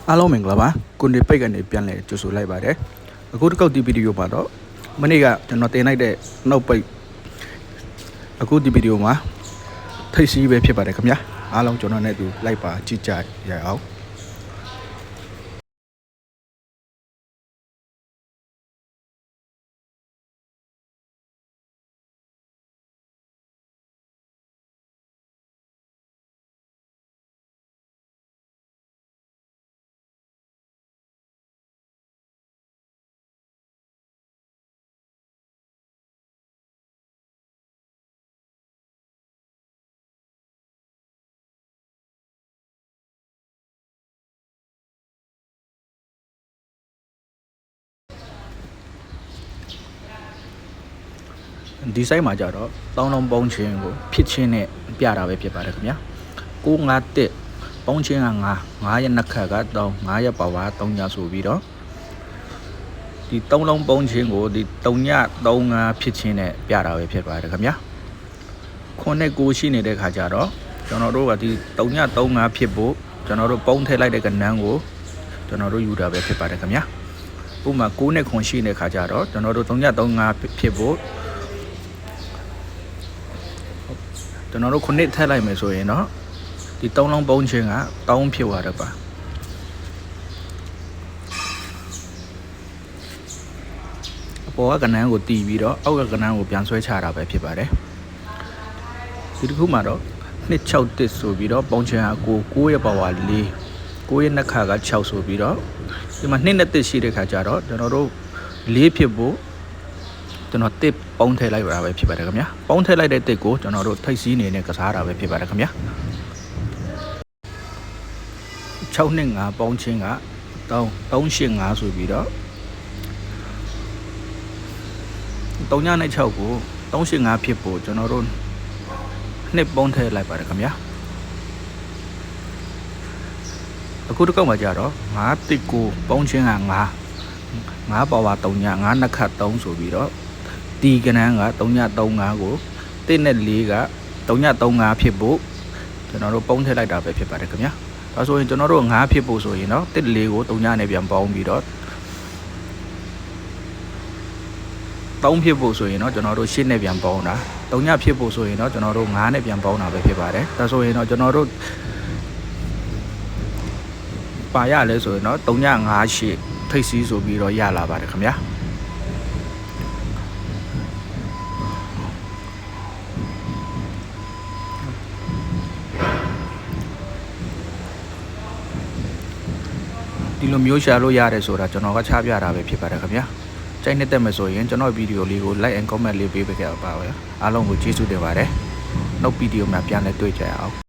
အားလုံးမင်္ဂလာပါကိုနေပိတ်ကနေပြန်လဲကြိုဆိုလိုက်ပါတယ်အခုတစ်ခေါက်ဒီဗီဒီယိုမှာတော့မနေ့ကကျွန်တော်တင်လိုက်တဲ့နှုတ်ပိတ်အခုဒီဗီဒီယိုမှာထိတ်စီးပဲဖြစ်ပါတယ်ခင်ဗျာအားလုံးကျွန်တော်နဲ့တူလိုက်ပါကြည့်ကြရအောင်ဒီဆိုင်မှာကြတော့တောင်းလုံးပုံးချင်းကိုဖြစ်ချင်းနဲ့ပြတာပဲဖြစ်ပါတယ်ခင်ဗျာ951ပုံးချင်းက9ရက်နှစ်ခတ်က9ရက်ပါဝါ3ညဆိုပြီးတော့ဒီ3လုံးပုံးချင်းကိုဒီ3ည35ဖြစ်ချင်းနဲ့ပြတာပဲဖြစ်ပါတယ်ခင်ဗျာ9ရှိနေတဲ့ခါကျတော့ကျွန်တော်တို့ကဒီ3ည35ဖြစ်ဖို့ကျွန်တော်တို့ပုံးထည့်လိုက်တဲ့ကဏ္ဍကိုကျွန်တော်တို့ယူတာပဲဖြစ်ပါတယ်ခင်ဗျာဥပမာ9နဲ့9ရှိနေတဲ့ခါကျတော့ကျွန်တော်တို့3ည35ဖြစ်ဖို့ကျွန်တော်တို့ခုနှစ်ထည့်လိုက်မယ်ဆိုရင်တော့ဒီ3လုံးပုံးချင်းက3ဖြစ်သွားတယ်ပါအပေါ်ကကဏ္ဍကိုတီးပြီးတော့အောက်ကကဏ္ဍကိုပြန်ဆွဲချတာပဲဖြစ်ပါတယ်ဒီတစ်ခုမှာတော့261ဆိုပြီးတော့ပုံးချင်းက9ရဲ့ပါဝါ9ရဲ့နှစ်ခါက6ဆိုပြီးတော့ဒီမှာ2နဲ့1ရှိတဲ့ခါကျတော့ကျွန်တော်တို့4ဖြစ်ဖို့ကျွန်တော်တစ်ပုံးထည့်လိုက်တာပဲဖြစ်ပါတယ်ခင်ဗျာပုံးထည့်လိုက်တဲ့တစ်ကိုကျွန်တော်တို့ထိတ်စီးနေနဲ့ကစားတာပဲဖြစ်ပါတယ်ခင်ဗျာ6နဲ့5ပုံးချင်းက385ဆိုပြီးတော့3ညနဲ့6ကို385ဖြစ်ဖို့ကျွန်တော်တို့နှစ်ပုံးထည့်လိုက်ပါတယ်ခင်ဗျာအခုတစ်ခေါက်မှာကြတော့5တစ်ကိုပုံးချင်းက5ပါဝါ3ည5နှစ်ခတ်3ဆိုပြီးတော့ဒီကဏ္ဍက3ည35ကို1နဲ့4က3ည35ဖြစ်ဖို့ကျွန်တော်တို့ပုံးထည့်လိုက်တာပဲဖြစ်ပါတယ်ခင်ဗျာဒါဆိုရင်ကျွန်တော်တို့5ဖြစ်ဖို့ဆိုရင်တော့1 4ကို3ညနဲ့ပြန်ပေါင်းပြီးတော့3ဖြစ်ဖို့ဆိုရင်တော့ကျွန်တော်တို့8နဲ့ပြန်ပေါင်းတာ3ညဖြစ်ဖို့ဆိုရင်တော့ကျွန်တော်တို့5နဲ့ပြန်ပေါင်းတာပဲဖြစ်ပါတယ်ဒါဆိုရင်တော့ကျွန်တော်တို့ပါရလဲဆိုရင်တော့3ည5ရှိထိတ်စီးဆိုပြီးတော့ရလာပါတယ်ခင်ဗျာဒီလိုမျိုးရှာလို့ရတယ်ဆိုတာကျွန်တော်ကချပြတာပဲဖြစ်ပါတယ်ခင်ဗျာကြိုက်နေတဲ့မယ်ဆိုရင်ကျွန်တော်ဗီဒီယိုလေးကို like and comment လေးပေးပေးကြပါဦးအားလုံးကိုကျေးဇူးတင်ပါတယ်နောက်ဗီဒီယိုမှာပြန်လည်တွေ့ကြရအောင်